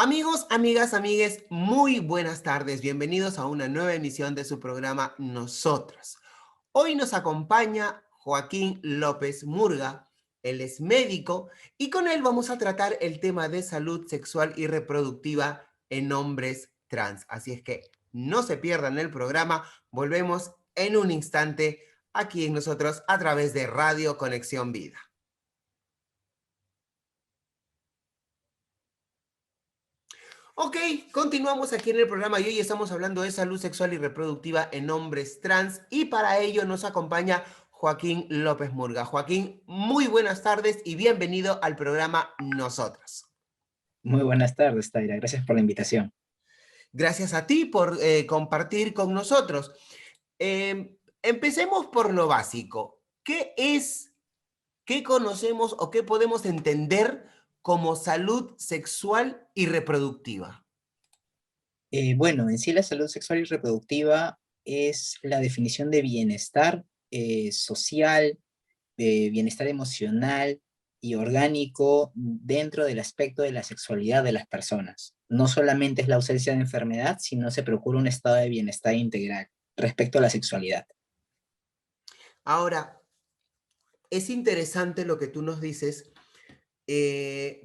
Amigos, amigas, amigues, muy buenas tardes. Bienvenidos a una nueva emisión de su programa Nosotros. Hoy nos acompaña Joaquín López Murga. Él es médico y con él vamos a tratar el tema de salud sexual y reproductiva en hombres trans. Así es que no se pierdan el programa. Volvemos en un instante aquí en Nosotros a través de Radio Conexión Vida. Ok, continuamos aquí en el programa y hoy estamos hablando de salud sexual y reproductiva en hombres trans y para ello nos acompaña Joaquín López Murga. Joaquín, muy buenas tardes y bienvenido al programa Nosotros. Muy buenas tardes, Taira. Gracias por la invitación. Gracias a ti por compartir con nosotros. Empecemos por lo básico. ¿Qué conocemos o qué podemos entender como salud sexual y reproductiva? Bueno, en sí la salud sexual y reproductiva es la definición de bienestar social, de bienestar emocional y orgánico dentro del aspecto de la sexualidad de las personas. No solamente es la ausencia de enfermedad, sino se procura un estado de bienestar integral respecto a la sexualidad. Ahora, es interesante lo que tú nos dices,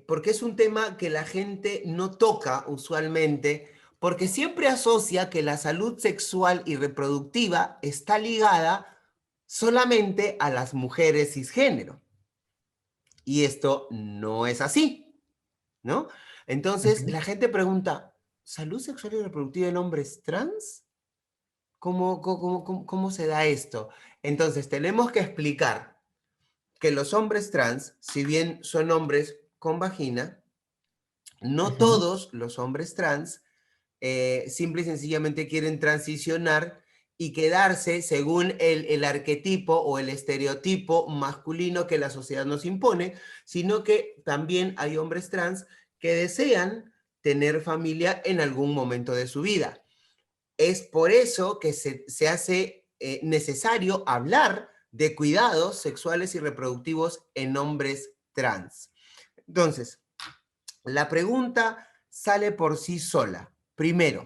porque es un tema que la gente no toca usualmente, porque siempre asocia que la salud sexual y reproductiva está ligada solamente a las mujeres cisgénero. Y esto no es así, ¿no? Entonces, Ujú. la gente pregunta, ¿salud sexual y reproductiva en hombres trans? ¿Cómo se da esto? Entonces, tenemos que explicar que los hombres trans, si bien son hombres con vagina, no Ujú. todos los hombres trans simple y sencillamente quieren transicionar y quedarse según el arquetipo o el estereotipo masculino que la sociedad nos impone, sino que también hay hombres trans que desean tener familia en algún momento de su vida. Es por eso que se hace necesario hablar de cuidados sexuales y reproductivos en hombres trans. Entonces, la pregunta sale por sí sola. Primero,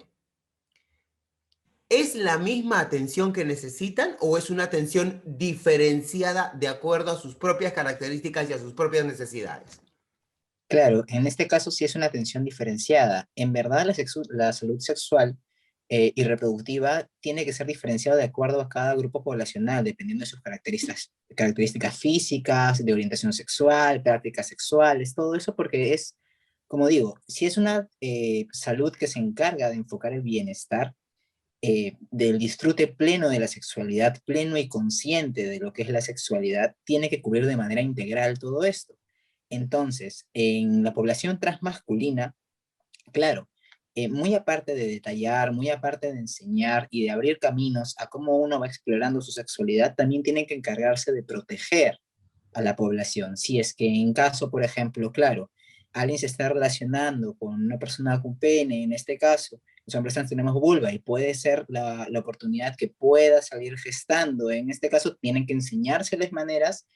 ¿es la misma atención que necesitan o es una atención diferenciada de acuerdo a sus propias características y a sus propias necesidades? Claro, en este caso sí es una atención diferenciada. En verdad, la salud sexual y reproductiva tiene que ser diferenciada de acuerdo a cada grupo poblacional, dependiendo de sus características físicas, de orientación sexual, prácticas sexuales, todo eso, porque es, como digo, si es una salud que se encarga de enfocar el bienestar, del disfrute pleno de la sexualidad, pleno y consciente de lo que es la sexualidad, tiene que cubrir de manera integral todo esto. Entonces, en la población transmasculina, claro, muy aparte de detallar, muy aparte de enseñar y de abrir caminos a cómo uno va explorando su sexualidad, también tienen que encargarse de proteger a la población. Si es que en caso, por ejemplo, claro, alguien se está relacionando con una persona con pene, en este caso, los hombres trans tenemos vulva y puede ser la oportunidad que pueda salir gestando. En este caso, tienen que enseñárseles maneras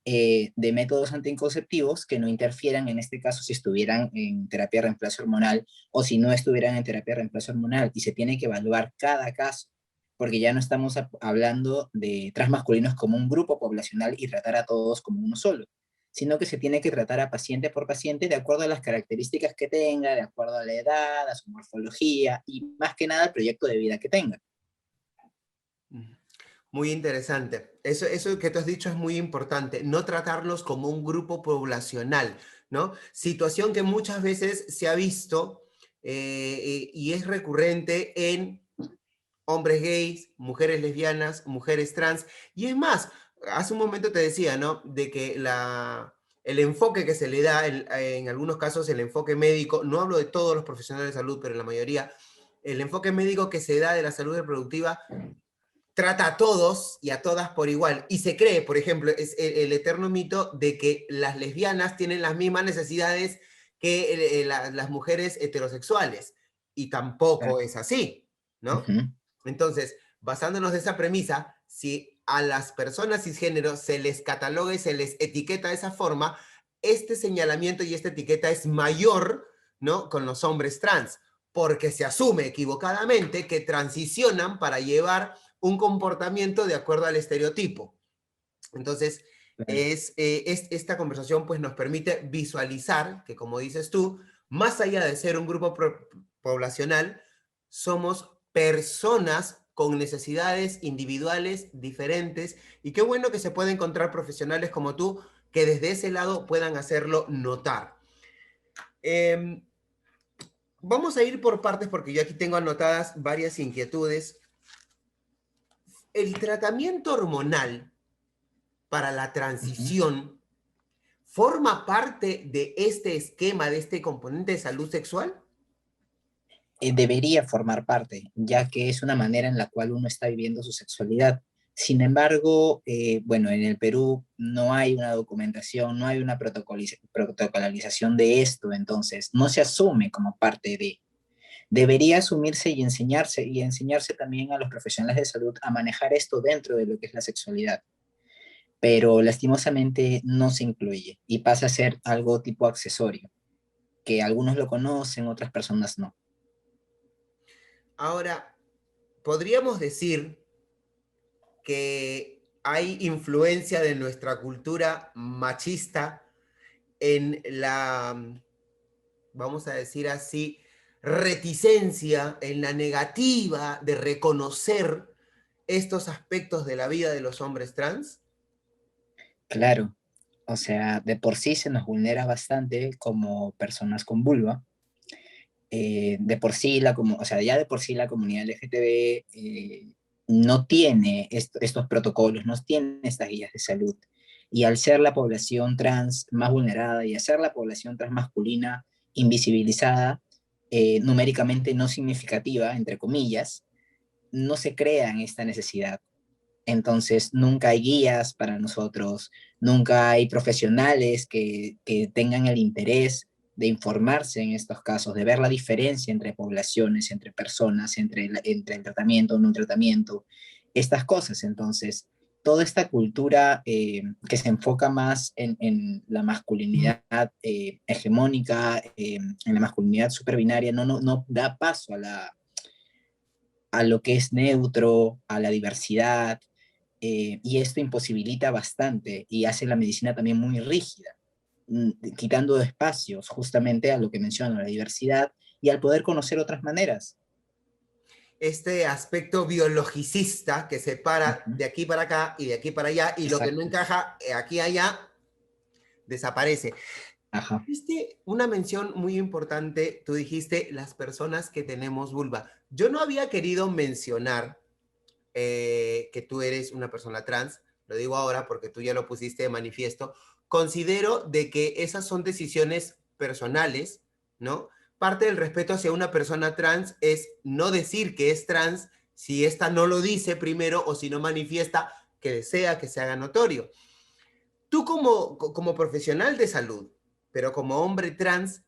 de métodos anticonceptivos que no interfieran, en este caso, si estuvieran en terapia de reemplazo hormonal o si no estuvieran en terapia de reemplazo hormonal. Y se tiene que evaluar cada caso, porque ya no estamos hablando de transmasculinos como un grupo poblacional y tratar a todos como uno solo, sino que se tiene que tratar a paciente por paciente de acuerdo a las características que tenga, de acuerdo a la edad, a su morfología y más que nada al proyecto de vida que tenga. Muy interesante. Eso que tú has dicho es muy importante. No tratarlos como un grupo poblacional, ¿no? Situación que muchas veces se ha visto y es recurrente en hombres gays, mujeres lesbianas, mujeres trans. Y es más, hace un momento te decía, ¿no? De que el enfoque que se le da, en algunos casos el enfoque médico, no hablo de todos los profesionales de salud, pero en la mayoría, el enfoque médico que se da de la salud reproductiva trata a todos y a todas por igual. Y se cree, por ejemplo, es el eterno mito de que las lesbianas tienen las mismas necesidades que las mujeres heterosexuales. Y tampoco es así, ¿no? Ujú. Entonces, basándonos de esa premisa, si a las personas cisgénero se les cataloga y se les etiqueta de esa forma, este señalamiento y esta etiqueta es mayor ¿no? Con los hombres trans, porque se asume equivocadamente que transicionan para llevar un comportamiento de acuerdo al estereotipo. Entonces, Claro. esta conversación pues nos permite visualizar que, como dices tú, más allá de ser un grupo poblacional, somos personas con necesidades individuales diferentes y qué bueno que se puede encontrar profesionales como tú que desde ese lado puedan hacerlo notar. Eh, Vamos a ir por partes porque yo aquí tengo anotadas varias inquietudes. El tratamiento hormonal para la Ujú. transición forma parte de este esquema, de este componente de salud sexual. Debería formar parte, ya que es una manera en la cual uno está viviendo su sexualidad. Sin embargo, bueno, en el Perú no hay una documentación, no hay una protocolarización de esto, entonces no se asume como parte de. Debería asumirse y enseñarse también a los profesionales de salud a manejar esto dentro de lo que es la sexualidad, pero lastimosamente no se incluye y pasa a ser algo tipo accesorio, que algunos lo conocen, otras personas no. Ahora, podríamos decir que hay influencia de nuestra cultura machista en la, vamos a decir así, reticencia, en la negativa de reconocer estos aspectos de la vida de los hombres trans. Claro, o sea, de por sí se nos vulnera bastante como personas con vulva. De por sí, o sea, ya de por sí la comunidad LGTB no tiene estos protocolos, no tiene estas guías de salud. Y al ser la población trans más vulnerada y al ser la población trans masculina invisibilizada, numéricamente no significativa, entre comillas, no se crean esta necesidad. Entonces, nunca hay guías para nosotros, nunca hay profesionales que tengan el interés de informarse en estos casos, de ver la diferencia entre poblaciones, entre personas, entre el tratamiento o no tratamiento, estas cosas. Entonces, toda esta cultura que se enfoca más en la masculinidad hegemónica, en la masculinidad superbinaria, no da paso a lo que es neutro, a la diversidad, y esto imposibilita bastante y hace la medicina también muy rígida, quitando espacios justamente a lo que menciono, la diversidad y al poder conocer otras maneras. Este aspecto biologicista que separa Ujú. de aquí para acá y de aquí para allá, y lo que no Exacto. encaja aquí y allá desaparece. Ajá. Viste una mención muy importante, tú dijiste las personas que tenemos vulva. Yo no había querido mencionar que tú eres una persona trans, lo digo ahora porque tú ya lo pusiste de manifiesto. Considero de que esas son decisiones personales, ¿no? Parte del respeto hacia una persona trans es no decir que es trans si ésta no lo dice primero o si no manifiesta que desea que se haga notorio. Tú como profesional de salud, pero como hombre trans,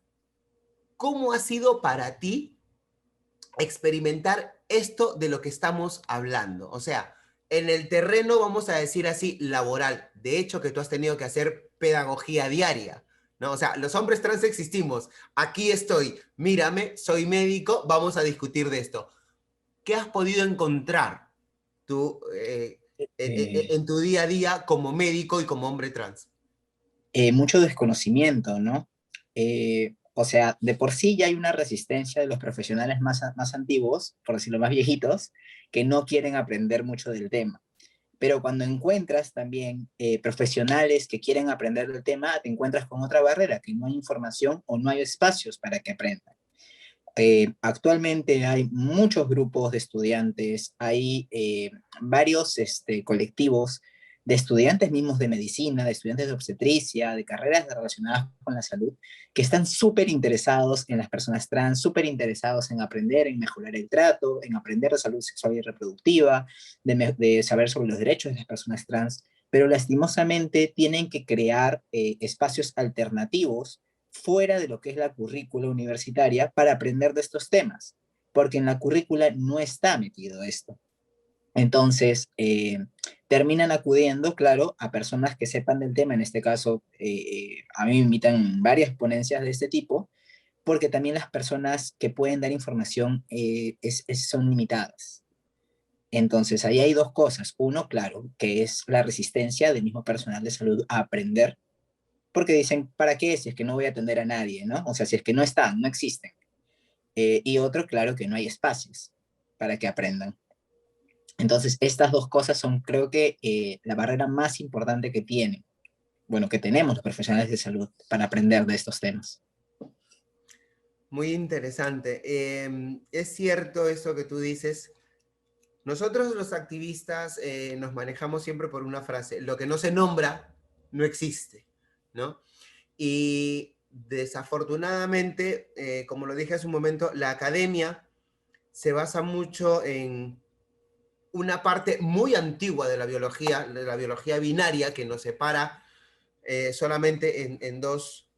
¿cómo ha sido para ti experimentar esto de lo que estamos hablando? O sea, en el terreno, vamos a decir así, laboral. De hecho, que tú has tenido que hacer pedagogía diaria, ¿no? O sea, los hombres trans existimos. Aquí estoy. Mírame, soy médico. Vamos a discutir de esto. ¿Qué has podido encontrar tú Eh, en tu día a día como médico y como hombre trans? Mucho desconocimiento, ¿no? O sea, de por sí ya hay una resistencia de los profesionales más antiguos, por decirlo más viejitos, que no quieren aprender mucho del tema. Pero cuando encuentras también profesionales que quieren aprender del tema, te encuentras con otra barrera, que no hay información o no hay espacios para que aprendan. Actualmente hay muchos grupos de estudiantes, hay varios colectivos de estudiantes mismos de medicina, de estudiantes de obstetricia, de carreras relacionadas con la salud, que están súper interesados en las personas trans, súper interesados en aprender, en mejorar el trato, en aprender de salud sexual y reproductiva, de saber sobre los derechos de las personas trans, pero lastimosamente tienen que crear espacios alternativos fuera de lo que es la currícula universitaria para aprender de estos temas, porque en la currícula no está metido esto. Entonces, terminan acudiendo, claro, a personas que sepan del tema. En este caso, a mí me invitan varias ponencias de este tipo, porque también las personas que pueden dar información son limitadas. Entonces, ahí hay dos cosas. Uno, claro, que es la resistencia del mismo personal de salud a aprender, porque dicen, ¿para qué? Si es que no voy a atender a nadie, ¿no? O sea, si es que no están, no existen. Y otro, claro, que no hay espacios para que aprendan. Entonces, estas dos cosas son, creo que, la barrera más importante que tienen, bueno, que tenemos los profesionales de salud para aprender de estos temas. Muy interesante. Es cierto eso que tú dices. Nosotros los activistas nos manejamos siempre por una frase, lo que no se nombra no existe, ¿no? Y desafortunadamente, como lo dije hace un momento, la academia se basa mucho en una parte muy antigua de la biología binaria, que nos separa solamente en dos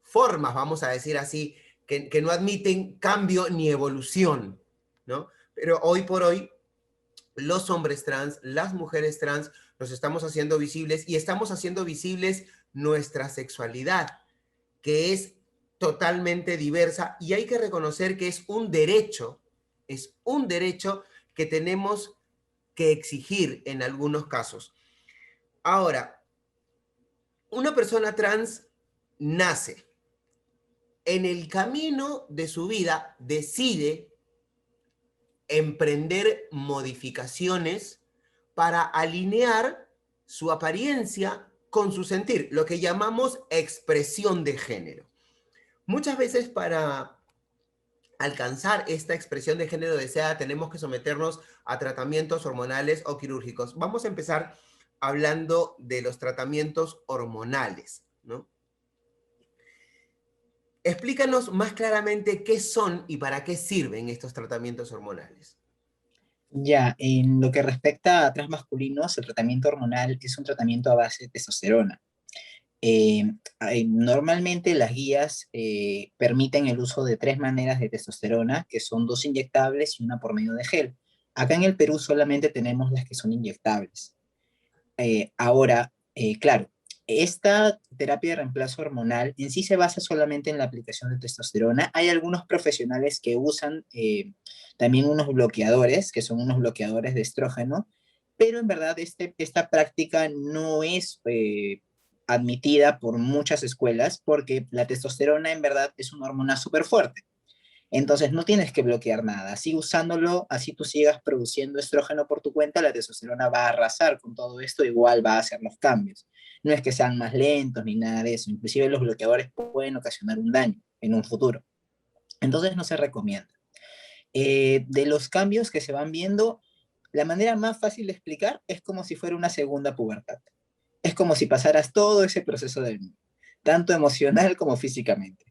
formas, vamos a decir así, que no admiten cambio ni evolución, ¿no? Pero hoy por hoy, los hombres trans, las mujeres trans, nos estamos haciendo visibles y estamos haciendo visibles nuestra sexualidad, que es totalmente diversa y hay que reconocer que es un derecho que tenemos que exigir en algunos casos. Ahora, una persona trans nace, en el camino de su vida decide emprender modificaciones para alinear su apariencia con su sentir, lo que llamamos expresión de género. Muchas veces para alcanzar esta expresión de género deseada tenemos que someternos a tratamientos hormonales o quirúrgicos. Vamos a empezar hablando de los tratamientos hormonales, ¿no? Explícanos más claramente qué son y para qué sirven estos tratamientos hormonales. Ya, en lo que respecta a transmasculinos, el tratamiento hormonal es un tratamiento a base de testosterona. Eh, Normalmente las guías permiten el uso de tres maneras de testosterona, que son dos inyectables y una por medio de gel. Acá en el Perú solamente tenemos las que son inyectables. Ahora, claro, esta terapia de reemplazo hormonal en sí se basa solamente en la aplicación de testosterona. Hay algunos profesionales que usan también unos bloqueadores, que son unos bloqueadores de estrógeno, pero en verdad esta práctica no es admitida por muchas escuelas porque la testosterona en verdad es una hormona súper fuerte. Entonces no tienes que bloquear nada. Así usándolo, así tú sigas produciendo estrógeno por tu cuenta, la testosterona va a arrasar con todo esto, igual va a hacer los cambios. No es que sean más lentos ni nada de eso. Inclusive los bloqueadores pueden ocasionar un daño en un futuro. Entonces no se recomienda. De los cambios que se van viendo, la manera más fácil de explicar es como si fuera una segunda pubertad. Es como si pasaras todo ese proceso del niño, tanto emocional como físicamente.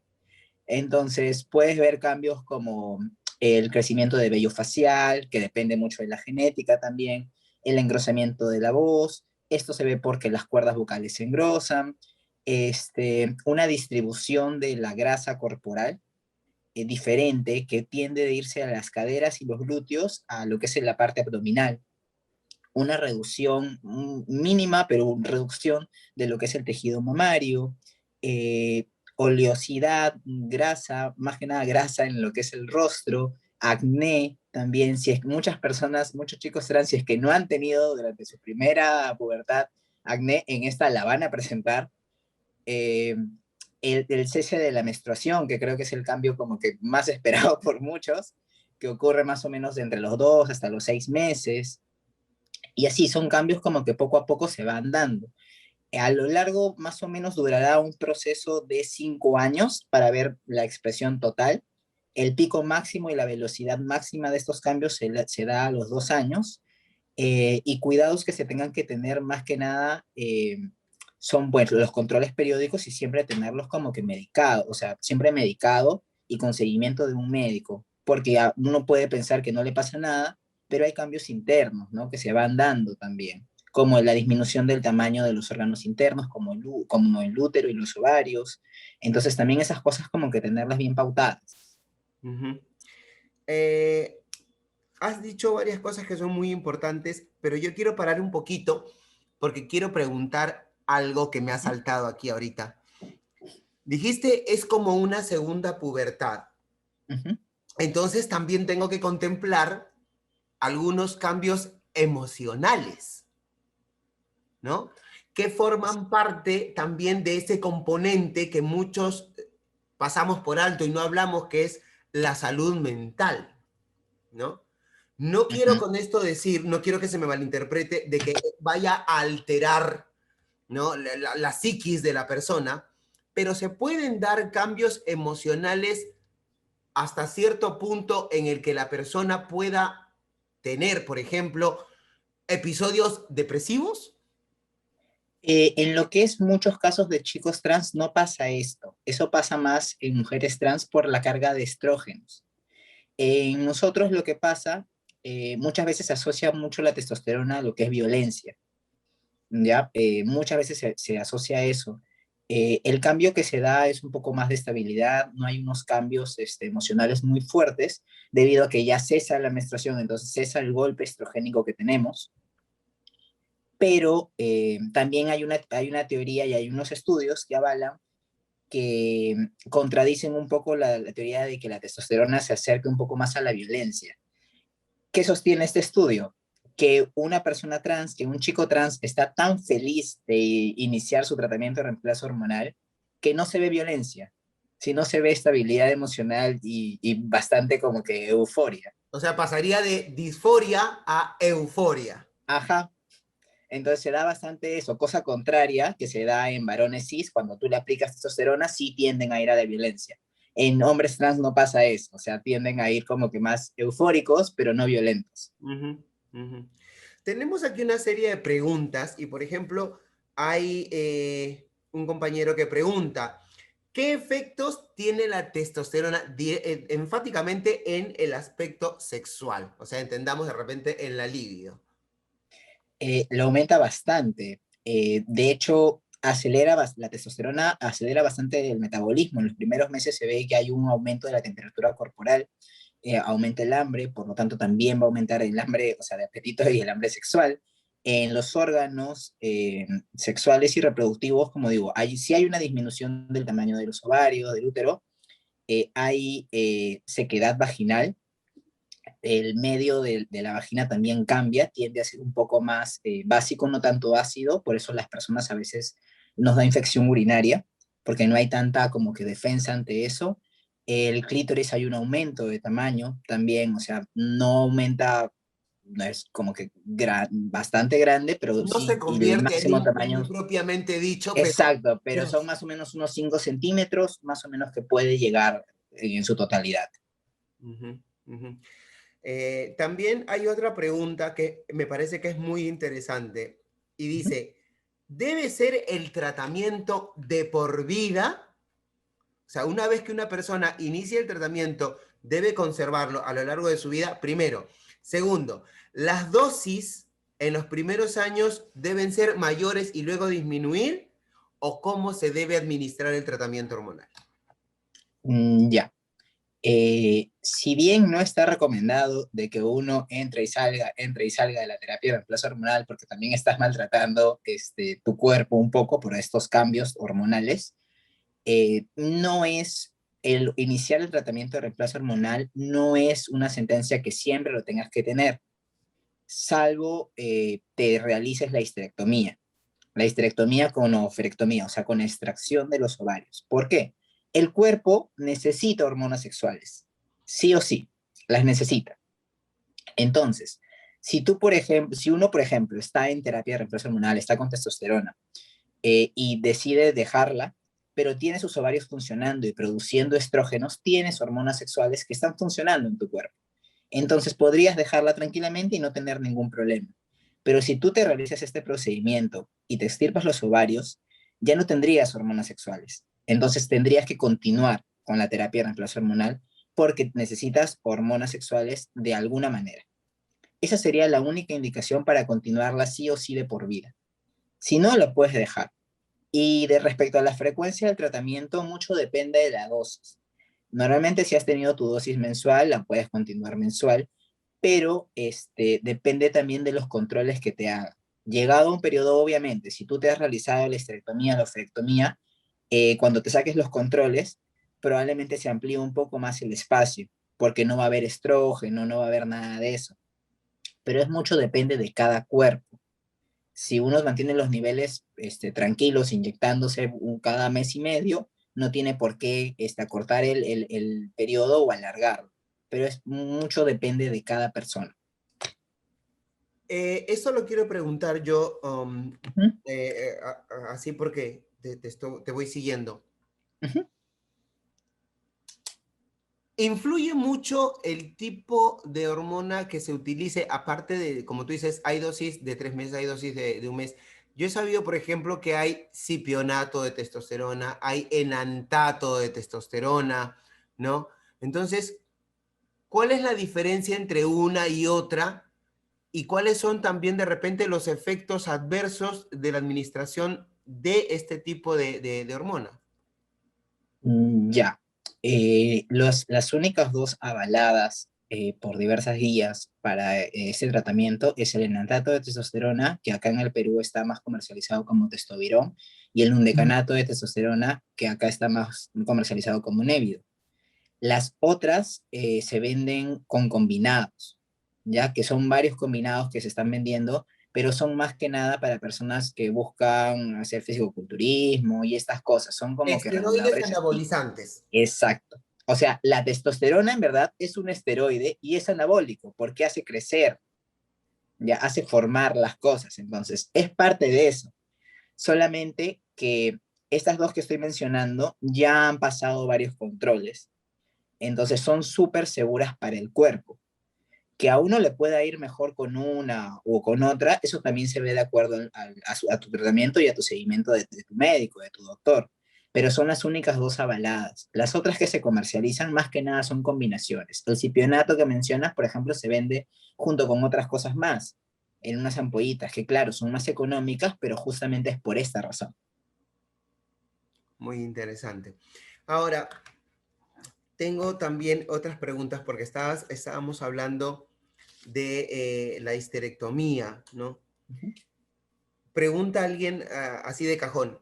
Entonces, puedes ver cambios como el crecimiento de vello facial, que depende mucho de la genética también, el engrosamiento de la voz, esto se ve porque las cuerdas vocales se engrosan, una distribución de la grasa corporal diferente que tiende a irse a las caderas y los glúteos a lo que es la parte abdominal. Una reducción mínima, pero una reducción de lo que es el tejido mamario, oleosidad, grasa, más que nada grasa en lo que es el rostro, acné también, si es que muchas personas, muchos chicos trans, si es que no han tenido durante su primera pubertad acné, en esta la van a presentar. Eh, el cese de la menstruación, que creo que es el cambio como que más esperado por muchos, que ocurre más o menos de entre los 2 hasta los 6 meses, y así son cambios como que poco a poco se van dando. A lo largo más o menos durará un proceso de 5 años para ver la expresión total. El pico máximo y la velocidad máxima de estos cambios se da a los 2 años. Y cuidados que se tengan que tener más que nada son, bueno, los controles periódicos y siempre tenerlos como que medicado, o sea, siempre medicado y con seguimiento de un médico, porque uno puede pensar que no le pasa nada, pero hay cambios internos, ¿no? Que se van dando también, como la disminución del tamaño de los órganos internos, como el útero y los ovarios. Entonces también esas cosas como que tenerlas bien pautadas. Uh-huh. eh, Has dicho varias cosas que son muy importantes, pero yo quiero parar un poquito porque quiero preguntar algo que me ha saltado aquí ahorita. Dijiste, es como una segunda pubertad. Ujú, Entonces también tengo que contemplar algunos cambios emocionales, ¿no? Que forman parte también de ese componente que muchos pasamos por alto y no hablamos, que es la salud mental, ¿no? No quiero ujú. con esto decir, no quiero que se me malinterprete de que vaya a alterar, ¿no? La psiquis de la persona, pero se pueden dar cambios emocionales hasta cierto punto en el que la persona pueda tener, por ejemplo, episodios depresivos. En lo que es muchos casos de chicos trans no pasa esto. Eso pasa más en mujeres trans por la carga de estrógenos. En nosotros lo que pasa, muchas veces se asocia mucho la testosterona a lo que es violencia, ¿ya? Muchas veces se asocia a eso. El cambio que se da es un poco más de estabilidad, no hay unos cambios emocionales muy fuertes, debido a que ya cesa la menstruación, entonces cesa el golpe estrogénico que tenemos, pero también hay una teoría y hay unos estudios que avalan que contradicen un poco la teoría de que la testosterona se acerque un poco más a la violencia. ¿Qué sostiene este estudio? Que una persona trans, que un chico trans está tan feliz de iniciar su tratamiento de reemplazo hormonal que no se ve violencia, sino se ve estabilidad emocional y bastante como que euforia. O sea, pasaría de disforia a euforia. Ajá, entonces se da bastante eso, cosa contraria que se da en varones cis, cuando tú le aplicas testosterona, sí tienden a ir a la violencia. En hombres trans no pasa eso, o sea, tienden a ir como que más eufóricos, pero no violentos. Ujú, ujú. Tenemos aquí una serie de preguntas y, por ejemplo, hay un compañero que pregunta, ¿qué efectos tiene la testosterona enfáticamente en el aspecto sexual? O sea, entendamos de repente en la libido. Lo aumenta bastante. De hecho, la testosterona acelera bastante el metabolismo. En los primeros meses se ve que hay un aumento de la temperatura corporal, aumenta el hambre, por lo tanto también va a aumentar el hambre, o sea, de apetito y el hambre sexual. En los órganos sexuales y reproductivos, como digo, sí hay una disminución del tamaño de los ovarios, del útero, hay sequedad vaginal, el medio de la vagina también cambia, tiende a ser un poco más básico, no tanto ácido, por eso las personas a veces nos da infección urinaria, porque no hay tanta como que defensa ante eso. El clítoris hay un aumento de tamaño también, o sea, no aumenta, no es como que bastante grande, pero No se sí, y el convierte en máximo un pene tamaño, propiamente dicho, exacto, pero pero son más o menos unos 5 centímetros, más o menos que puede llegar en su totalidad. ujú, ujú. También hay otra pregunta que me parece que es muy interesante y Ujú. dice, ¿debe ser el tratamiento de por vida? O sea, una vez que una persona inicia el tratamiento, debe conservarlo a lo largo de su vida, primero. Segundo, las dosis en los primeros años deben ser mayores y luego disminuir, o cómo se debe administrar el tratamiento hormonal. Ya. Si bien no está recomendado de que uno entre y salga de la terapia de reemplazo hormonal, porque también estás maltratando tu cuerpo un poco por estos cambios hormonales, no es iniciar el tratamiento de reemplazo hormonal no es una sentencia que siempre lo tengas que tener, salvo te realices la histerectomía. La histerectomía con oferectomía, o sea, con extracción de los ovarios. ¿Por qué? El cuerpo necesita hormonas sexuales, sí o sí, las necesita. Entonces, si uno, por ejemplo, está en terapia de reemplazo hormonal, está con testosterona y decide dejarla, pero tiene sus ovarios funcionando y produciendo estrógenos, tienes hormonas sexuales que están funcionando en tu cuerpo. Entonces podrías dejarla tranquilamente y no tener ningún problema. Pero si tú te realizas este procedimiento y te extirpas los ovarios, ya no tendrías hormonas sexuales. Entonces tendrías que continuar con la terapia de reemplazo hormonal porque necesitas hormonas sexuales de alguna manera. Esa sería la única indicación para continuarla sí o sí de por vida. Si no, lo puedes dejar. Y de respecto a la frecuencia del tratamiento, mucho depende de la dosis. Normalmente si has tenido tu dosis mensual, la puedes continuar mensual, pero depende también de los controles que te hagan. Llegado un periodo, obviamente, si tú te has realizado la histerectomía, la oferectomía, Cuando te saques los controles, probablemente se amplíe un poco más el espacio, porque no va a haber estrógeno, no va a haber nada de eso. Pero es mucho depende de cada cuerpo. Si uno mantiene los niveles tranquilos, inyectándose cada mes y medio, no tiene por qué acortar el periodo o alargarlo. Pero es mucho depende de cada persona. Eso lo quiero preguntar yo, Uh -huh, así porque te voy siguiendo. uh -huh. ¿Influye mucho el tipo de hormona que se utilice, aparte de, como tú dices, hay dosis de 3 meses, hay dosis de un mes? Yo he sabido, por ejemplo, que hay cipionato de testosterona, hay enantato de testosterona, ¿no? Entonces, ¿cuál es la diferencia entre una y otra? ¿Y cuáles son también de repente los efectos adversos de la administración de este tipo de hormona? Ya. Las únicas dos avaladas por diversas guías para ese tratamiento es el enantato de testosterona, que acá en el Perú está más comercializado como Testovirón, y el nundecanato de testosterona, que acá está más comercializado como Nevido. Las otras se venden con combinados, ya que son varios combinados que se están vendiendo, pero son más que nada para personas que buscan hacer fisicoculturismo y estas cosas, son como que Esteroides reguladores. anabolizantes. Exacto. O sea, la testosterona en verdad es un esteroide y es anabólico porque hace crecer, ya hace formar las cosas. Entonces, es parte de eso. Solamente que estas dos que estoy mencionando ya han pasado varios controles. Entonces, son súper seguras para el cuerpo. Que a uno le pueda ir mejor con una o con otra, eso también se ve de acuerdo a tu tratamiento y a tu seguimiento de tu médico, de tu doctor. Pero son las únicas dos avaladas. Las otras que se comercializan más que nada son combinaciones. El cipionato que mencionas, por ejemplo, se vende junto con otras cosas más, en unas ampollitas, que claro, son más económicas, pero justamente es por esta razón. Muy interesante. Ahora, tengo también otras preguntas porque estábamos hablando de la histerectomía, ¿no? Uh -huh. Pregunta a alguien así de cajón,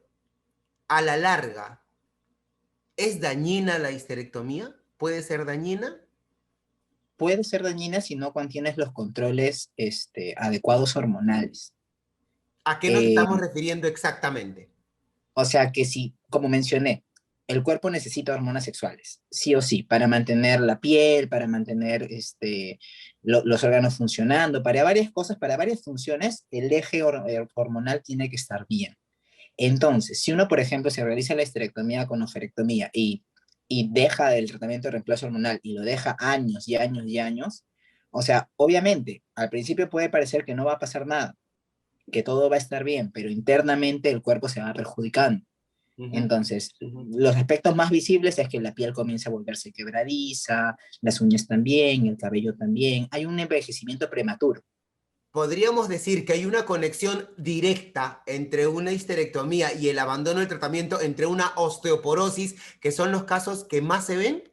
a la larga, ¿es dañina la histerectomía? ¿Puede ser dañina? Puede ser dañina si no contienes los controles adecuados hormonales. ¿A qué nos Eh, estamos refiriendo exactamente? O sea que si, como mencioné, el cuerpo necesita hormonas sexuales, sí o sí, para mantener la piel, para mantener los órganos funcionando, para varias cosas, para varias funciones, el eje hormonal tiene que estar bien. Entonces, si uno, por ejemplo, se realiza la histerectomía con oferectomía y deja el tratamiento de reemplazo hormonal y lo deja años y años y años, o sea, obviamente, al principio puede parecer que no va a pasar nada, que todo va a estar bien, pero internamente el cuerpo se va perjudicando. Ujú, Entonces, ujú. los aspectos más visibles es que la piel comienza a volverse quebradiza, las uñas también, el cabello también. Hay un envejecimiento prematuro. Podríamos decir que hay una conexión directa entre una histerectomía y el abandono del tratamiento, entre una osteoporosis, que son los casos que más se ven.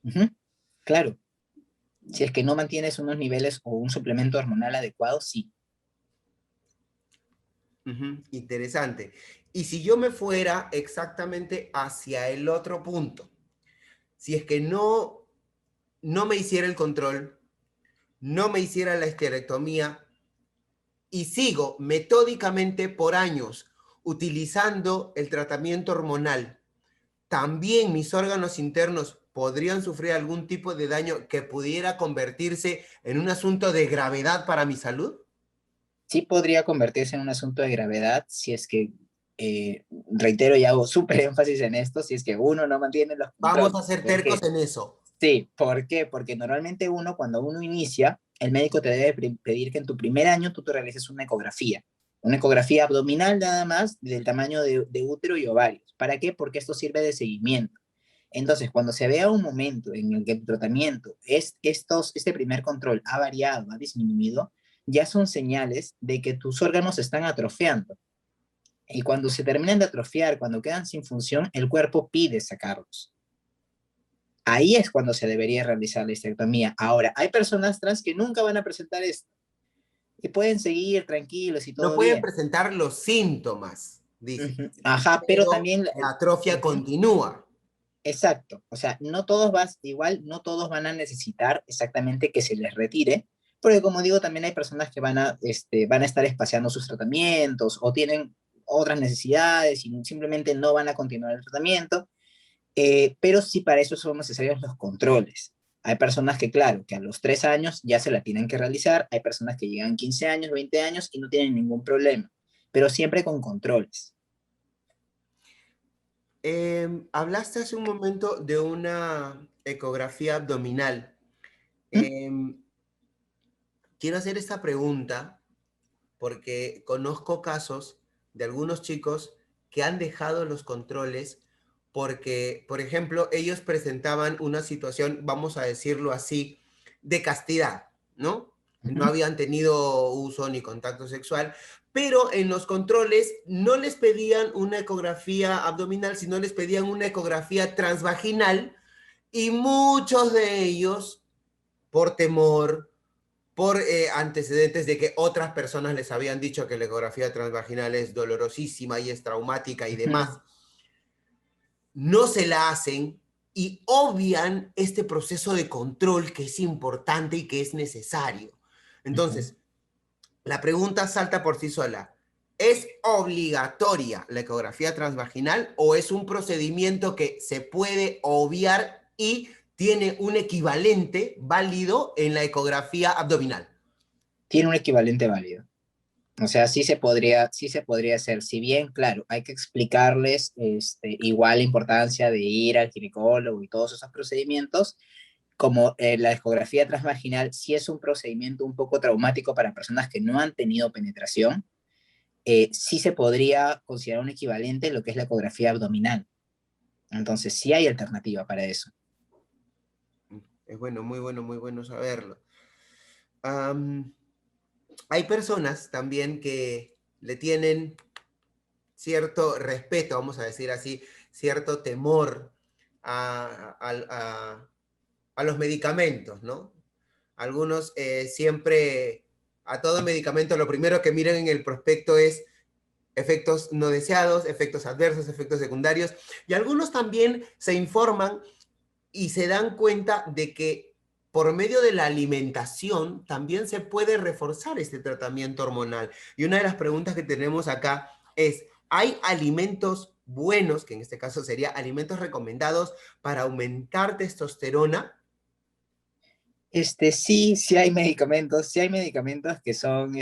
Ujú, claro, si es que no mantienes unos niveles o un suplemento hormonal adecuado, sí. Ujú, interesante. Y si yo me fuera exactamente hacia el otro punto, si es que no me hiciera el control, no me hiciera la histerectomía y sigo metódicamente por años utilizando el tratamiento hormonal, también mis órganos internos podrían sufrir algún tipo de daño que pudiera convertirse en un asunto de gravedad para mi salud. Sí podría convertirse en un asunto de gravedad si es que, reitero y hago súper énfasis en esto, si es que uno no mantiene los Vamos a controles. ser ¿Por tercos qué? en eso. Sí, ¿por qué? Porque normalmente cuando uno inicia, el médico te debe pedir que en tu primer año tú te realices una ecografía abdominal nada más del tamaño de útero y ovarios. ¿Para qué? Porque esto sirve de seguimiento. Entonces, cuando se vea un momento en el que el tratamiento, este primer control ha variado, ha disminuido, ya son señales de que tus órganos se están atrofiando. Y cuando se terminan de atrofiar, cuando quedan sin función, el cuerpo pide sacarlos. Ahí es cuando se debería realizar la histerectomía. Ahora, hay personas trans que nunca van a presentar esto y pueden seguir tranquilos y No todo pueden bien. presentar los síntomas, dice. Ajá, pero Pero también, la atrofia ujú, continúa. exacto, o sea, igual no todos van a necesitar exactamente que se les retire, porque como digo, también hay personas que van a estar espaciando sus tratamientos o tienen otras necesidades y simplemente no van a continuar el tratamiento. Pero sí para eso son necesarios los controles. Hay personas que, claro, que a los 3 años ya se la tienen que realizar, hay personas que llegan 15 años, 20 años y no tienen ningún problema, pero siempre con controles. Hablaste hace un momento de una ecografía abdominal. ¿Mm? Em, Quiero hacer esta pregunta porque conozco casos de algunos chicos que han dejado los controles porque, por ejemplo, ellos presentaban una situación, vamos a decirlo así, de castidad, ¿no? No Ujú. habían tenido uso ni contacto sexual, pero en los controles no les pedían una ecografía abdominal, sino les pedían una ecografía transvaginal y muchos de ellos, por temor, por antecedentes de que otras personas les habían dicho que la ecografía transvaginal es dolorosísima y es traumática y demás, Ujú. no se la hacen y obvian este proceso de control que es importante y que es necesario. Ujú. Entonces, la pregunta salta por sí sola. ¿Es obligatoria la ecografía transvaginal o es un procedimiento que se puede obviar y tiene un equivalente válido en la ecografía abdominal? Tiene un equivalente válido. O sea, sí se podría hacer. Si bien, claro, hay que explicarles igual la importancia de ir al ginecólogo y todos esos procedimientos, como la ecografía transvaginal, sí es un procedimiento un poco traumático para personas que no han tenido penetración. Sí se podría considerar un equivalente en lo que es la ecografía abdominal. Entonces, sí hay alternativa para eso. Es bueno, muy bueno saberlo. Am, Hay personas también que le tienen cierto respeto, vamos a decir así, cierto temor a los medicamentos, ¿no? Algunos siempre, a todo medicamento, lo primero que miran en el prospecto es efectos no deseados, efectos adversos, efectos secundarios, y algunos también se informan y se dan cuenta de que por medio de la alimentación también se puede reforzar este tratamiento hormonal. Y una de las preguntas que tenemos acá es, ¿hay alimentos buenos, que en este caso sería alimentos recomendados para aumentar testosterona? Sí hay medicamentos que son,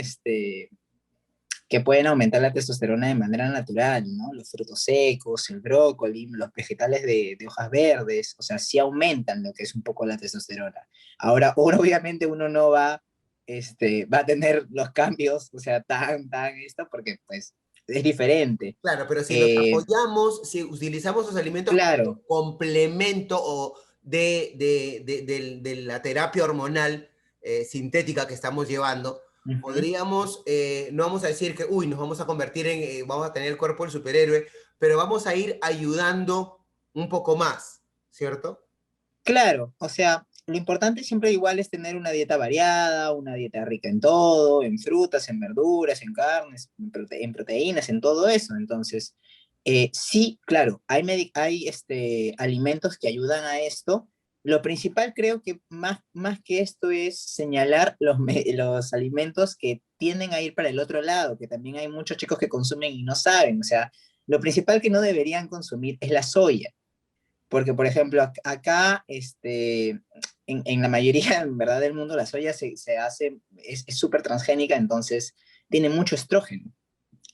que pueden aumentar la testosterona de manera natural, ¿no? Los frutos secos, el brócoli, los vegetales de hojas verdes, o sea, sí aumentan lo que es un poco la testosterona. Ahora, obviamente uno no va a tener los cambios, o sea, tan esto, porque pues es diferente. Claro, pero si nos Eh, apoyamos, si utilizamos los alimentos como claro, complemento o de la terapia hormonal sintética que estamos llevando, ujú. podríamos, no vamos a decir que, uy, nos vamos a convertir en, vamos a tener el cuerpo del superhéroe, pero vamos a ir ayudando un poco más, ¿cierto? Claro, o sea, lo importante siempre igual es tener una dieta variada, una dieta rica en todo, en frutas, en verduras, en carnes, en proteínas, en todo eso. Entonces, sí, claro, hay alimentos que ayudan a esto. Lo principal creo que más que esto es señalar los alimentos que tienden a ir para el otro lado, que también hay muchos chicos que consumen y no saben. O sea, lo principal que no deberían consumir es la soya porque, por ejemplo, acá, en la mayoría, en verdad, del mundo, la soya se hace, es súper transgénica, entonces tiene mucho estrógeno.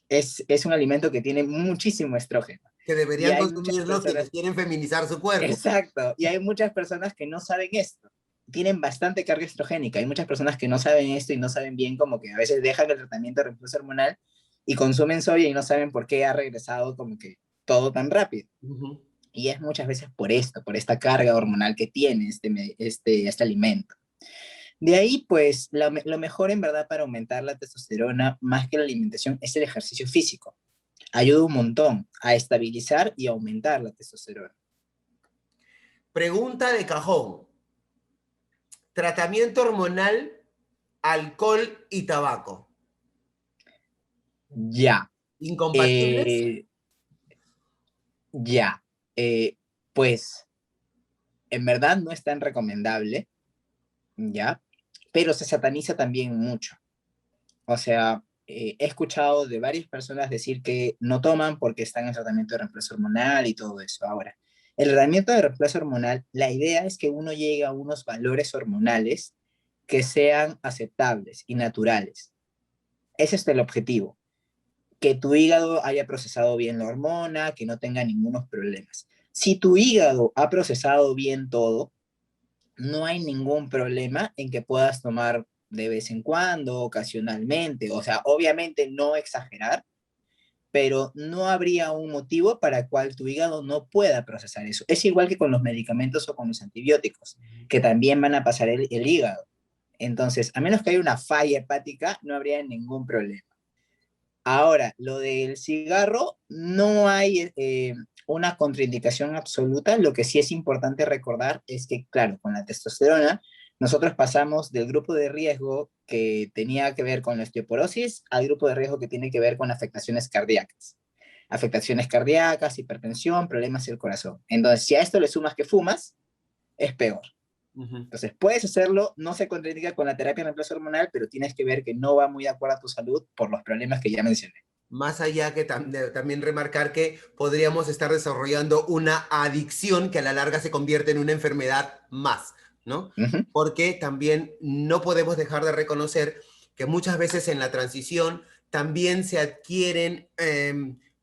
Es un alimento que tiene muchísimo estrógeno. Que Y deberían hay muchas consumirlo quienes personas, quieren feminizar su cuerpo. exacto, y hay muchas personas que no saben esto. Tienen bastante carga estrogénica. Hay muchas personas que no saben esto y no saben bien, como que a veces dejan el tratamiento de reemplazo hormonal y consumen soya y no saben por qué ha regresado como que todo tan rápido. Ujú. Y es muchas veces por esto, por esta carga hormonal que tiene este alimento. De ahí, pues, lo mejor en verdad para aumentar la testosterona, más que la alimentación, es el ejercicio físico. Ayuda un montón a estabilizar y aumentar la testosterona. Pregunta de cajón. Tratamiento hormonal, alcohol y tabaco. Ya. ¿Incompatibles? Eh, ya, pues en verdad no es tan recomendable, ¿ya? Pero se sataniza también mucho. O sea, he escuchado de varias personas decir que no toman porque están en tratamiento de reemplazo hormonal y todo eso. Ahora, el tratamiento de reemplazo hormonal, la idea es que uno llegue a unos valores hormonales que sean aceptables y naturales. Ese es el objetivo, que tu hígado haya procesado bien la hormona, que no tenga ningunos problemas. Si tu hígado ha procesado bien todo, no hay ningún problema en que puedas tomar de vez en cuando, ocasionalmente, o sea, obviamente no exagerar, pero no habría un motivo para el cual tu hígado no pueda procesar eso. Es igual que con los medicamentos o con los antibióticos, que también van a pasar el hígado. Entonces, a menos que haya una falla hepática, no habría ningún problema. Ahora, lo del cigarro, no hay una contraindicación absoluta. Lo que sí es importante recordar es que, claro, con la testosterona, nosotros pasamos del grupo de riesgo que tenía que ver con la osteoporosis al grupo de riesgo que tiene que ver con afectaciones cardíacas. Afectaciones cardíacas, hipertensión, problemas del corazón. Entonces, si a esto le sumas que fumas, es peor. Ujú. Entonces, puedes hacerlo, no se contraindica con la terapia de reemplazo hormonal, pero tienes que ver que no va muy de acuerdo a tu salud por los problemas que ya mencioné. Más allá que también remarcar que podríamos estar desarrollando una adicción que a la larga se convierte en una enfermedad más, ¿no? Ujú. Porque también no podemos dejar de reconocer que muchas veces en la transición también se adquieren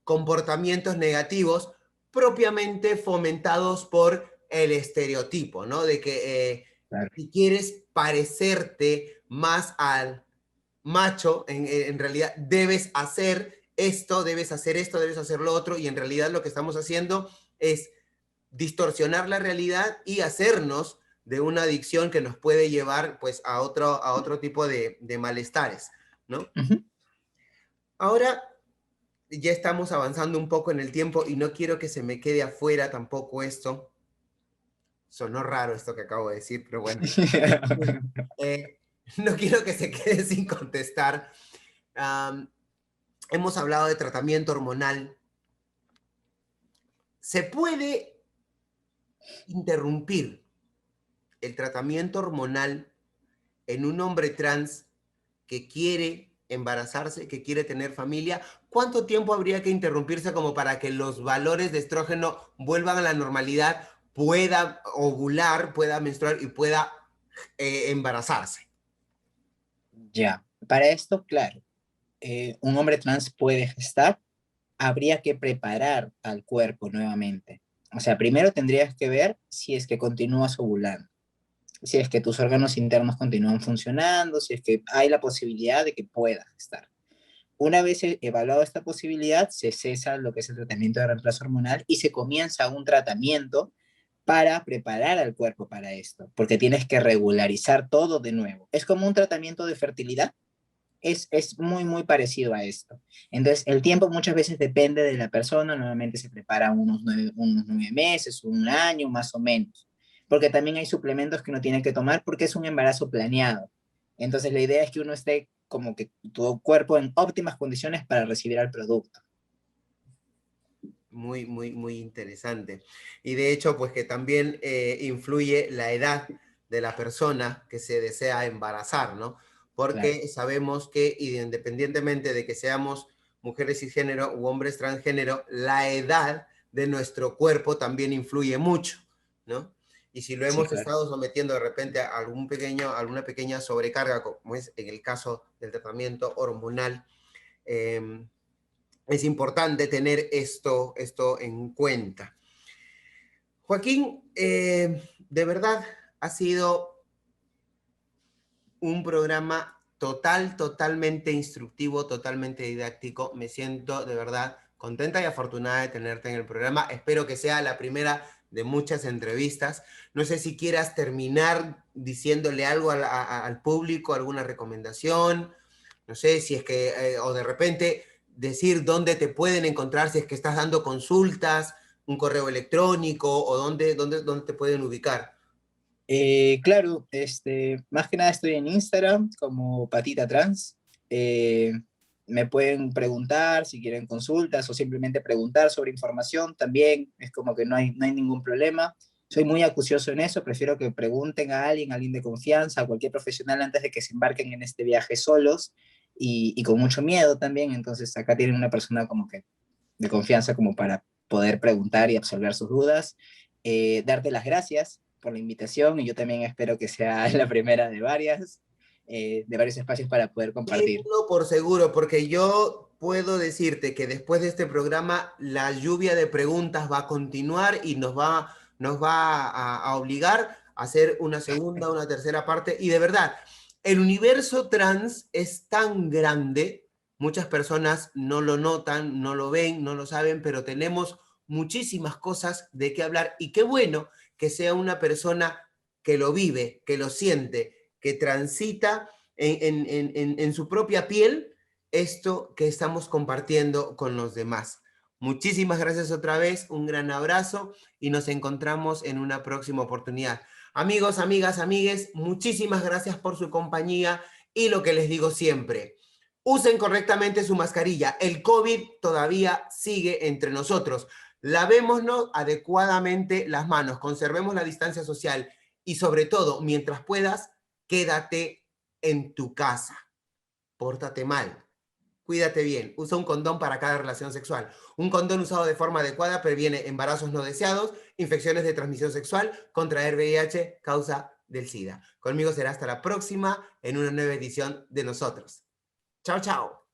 comportamientos negativos propiamente fomentados por el estereotipo, ¿no? De que Claro. si quieres parecerte más al macho, en realidad debes hacer esto, debes hacer esto, debes hacer lo otro, y en realidad lo que estamos haciendo es distorsionar la realidad y hacernos de una adicción que nos puede llevar pues a otro tipo de malestares, ¿no? Ujú. Ahora ya estamos avanzando un poco en el tiempo y no quiero que se me quede afuera tampoco esto. Sonó raro esto que acabo de decir, pero bueno. Eh, no quiero que se quede sin contestar. Um, Hemos hablado de tratamiento hormonal. ¿Se puede interrumpir el tratamiento hormonal en un hombre trans que quiere embarazarse, que quiere tener familia? ¿Cuánto tiempo habría que interrumpirse como para que los valores de estrógeno vuelvan a la normalidad, pueda ovular, pueda menstruar y pueda embarazarse? Ya, para esto, claro, un hombre trans puede gestar, habría que preparar al cuerpo nuevamente. O sea, primero tendrías que ver si es que continúas ovulando, si es que tus órganos internos continúan funcionando, si es que hay la posibilidad de que puedas gestar. Una vez evaluado esta posibilidad, se cesa lo que es el tratamiento de reemplazo hormonal y se comienza un tratamiento para preparar al cuerpo para esto, porque tienes que regularizar todo de nuevo. Es como un tratamiento de fertilidad, es muy, muy parecido a esto. Entonces, el tiempo muchas veces depende de la persona, normalmente se prepara unos 9 meses, un año más o menos, porque también hay suplementos que uno tiene que tomar porque es un embarazo planeado. Entonces, la idea es que uno esté como que tu cuerpo en óptimas condiciones para recibir el producto. Muy, muy, muy interesante. Y de hecho, pues que también influye la edad de la persona que se desea embarazar, ¿no? Claro, Porque sabemos que independientemente de que seamos mujeres cisgénero u hombres transgénero, la edad de nuestro cuerpo también influye mucho, ¿no? Y si lo sí, hemos claro. estado sometiendo de repente a alguna pequeña sobrecarga, como es en el caso del tratamiento hormonal, eh, es importante tener esto en cuenta. Joaquín, de verdad ha sido un programa totalmente instructivo, totalmente didáctico. Me siento de verdad contenta y afortunada de tenerte en el programa. Espero que sea la primera de muchas entrevistas. No sé si quieras terminar diciéndole algo al público, alguna recomendación. No sé si es que, o de repente decir dónde te pueden encontrar, si es que estás dando consultas, un correo electrónico o dónde te pueden ubicar. Claro, más que nada estoy en Instagram como Patita Trans. me pueden preguntar si quieren consultas o simplemente preguntar sobre información, también es como que no hay ningún problema. Soy muy acucioso en eso, prefiero que pregunten a alguien de confianza, a cualquier profesional antes de que se embarquen en este viaje solos y con mucho miedo también. Entonces acá tienen una persona como que de confianza como para poder preguntar y absolver sus dudas. Darte las gracias por la invitación y yo también espero que sea la primera de varios espacios para poder compartir. Tenlo por seguro, porque yo puedo decirte que después de este programa la lluvia de preguntas va a continuar y nos va a obligar a hacer una segunda, una tercera parte. Y de verdad, el universo trans es tan grande, muchas personas no lo notan, no lo ven, no lo saben, pero tenemos muchísimas cosas de qué hablar. Y qué bueno que sea una persona que lo vive, que lo siente, que transita en su propia piel esto que estamos compartiendo con los demás. Muchísimas gracias otra vez, un gran abrazo y nos encontramos en una próxima oportunidad. Amigos, amigas, amigues, muchísimas gracias por su compañía y lo que les digo siempre, usen correctamente su mascarilla. El COVID todavía sigue entre nosotros. Lavémonos adecuadamente las manos, conservemos la distancia social y sobre todo, mientras puedas, quédate en tu casa. Pórtate mal. Cuídate bien. Usa un condón para cada relación sexual. Un condón usado de forma adecuada previene embarazos no deseados, infecciones de transmisión sexual, contraer VIH, causa del SIDA. Conmigo será hasta la próxima en una nueva edición de Nosotros. Chao, chao.